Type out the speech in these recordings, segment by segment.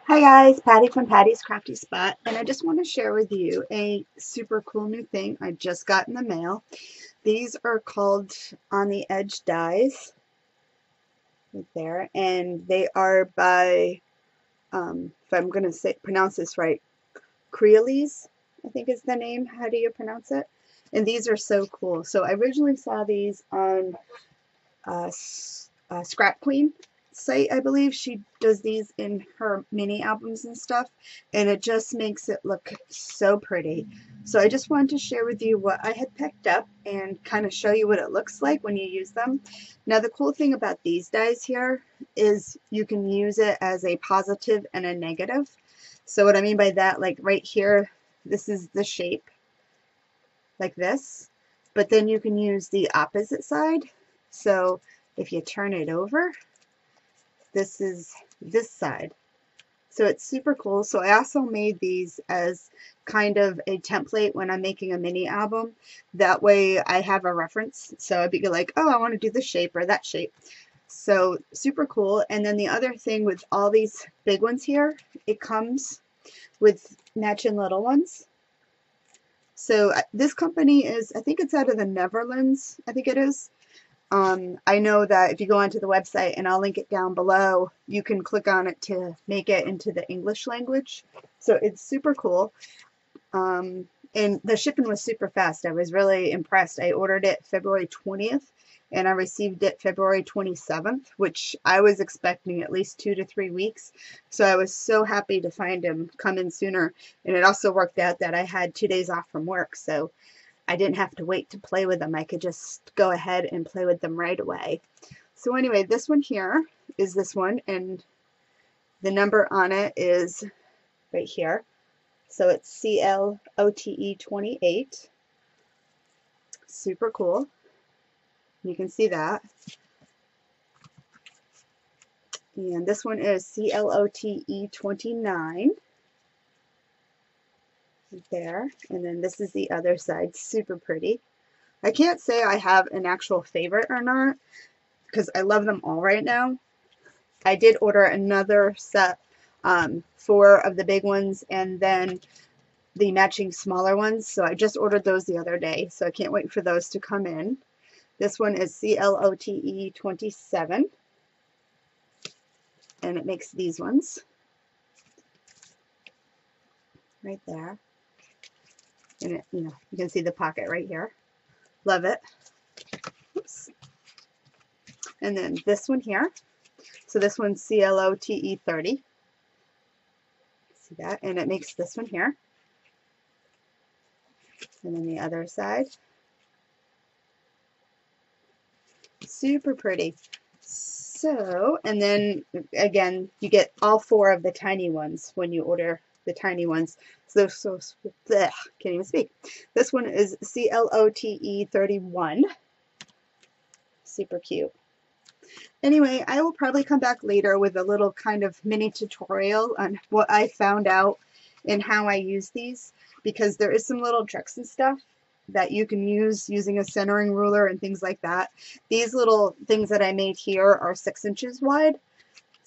Hi guys, Patty from Patty's Crafty Spot, and I just want to share with you a super cool new thing I just got in the mail. These are called On the Edge dies, right there, and they are by, if I'm going to pronounce this right, Crealies, I think is the name. How do you pronounce it? And these are so cool. So I originally saw these on Scrap Queen site, I believe. She does these in her mini albums and stuff, and it just makes it look so pretty. So I just wanted to share with you what I had picked up and kind of show you what it looks like when you use them. Now the cool thing about these dies here is you can use it as a positive and a negative. So what I mean by that, like right here, this is the shape like this, but then you can use the opposite side. So if you turn it over, this is this side. So it's super cool. So I also made these as kind of a template when I'm making a mini album. That way I have a reference. So I'd be like, oh, I want to do this shape or that shape. So super cool. And then the other thing with all these big ones here, it comes with matching little ones. So this company is, I think it's out of the Netherlands, I think it is. I know that if you go onto the website, and I'll link it down below, you can click on it to make it into the English language. So it's super cool. And the shipping was super fast. I was really impressed. I ordered it February 20th and I received it February 27th, which I was expecting at least 2 to 3 weeks. So I was so happy to find him come in sooner. And it also worked out that I had 2 days off from work. So I didn't have to wait to play with them. I could just go ahead and play with them right away. So anyway, this one here is this one, and the number on it is right here. So it's CLOTE 28. Super cool. You can see that. And this one is CLOTE 29. There. And then this is the other side. Super pretty. I can't say I have an actual favorite or not, because I love them all right now. I did order another set, 4 of the big ones and then the matching smaller ones. So I just ordered those the other day. So I can't wait for those to come in. This one is CLOTE 27. And it makes these ones. Right there. And it, you can see the pocket right here. Love it. Oops. And then this one here. So this one's CLOTE 30. See that? And it makes this one here. And then the other side. Super pretty. So, and then again, you get all 4 of the tiny ones when you order the tiny ones. So bleh, can't even speak. This one is CLOTE 31. Super cute. Anyway, I will probably come back later with a little kind of mini tutorial on what I found out and how I use these, because there is some little tricks and stuff that you can use using a centering ruler and things like that. These little things that I made here are 6 inches wide,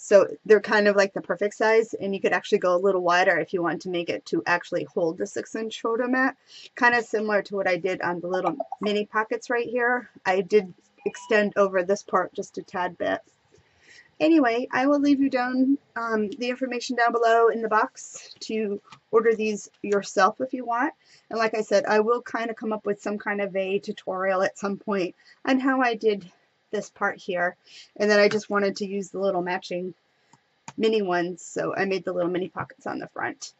so they're kind of like the perfect size, and you could actually go a little wider if you want to make it to actually hold the 6-inch photo mat. Kind of similar to what I did on the little mini pockets right here. I did extend over this part just a tad bit. Anyway, I will leave you down the information down below in the box to order these yourself if you want. And like I said, I will kind of come up with some kind of a tutorial at some point on how I did this part here. And then I just wanted to use the little matching mini ones, so I made the little mini pockets on the front.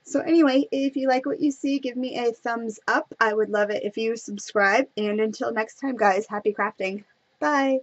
So anyway, if you like what you see, give me a thumbs up. I would love it if you subscribe. And until next time, guys, happy crafting. Bye.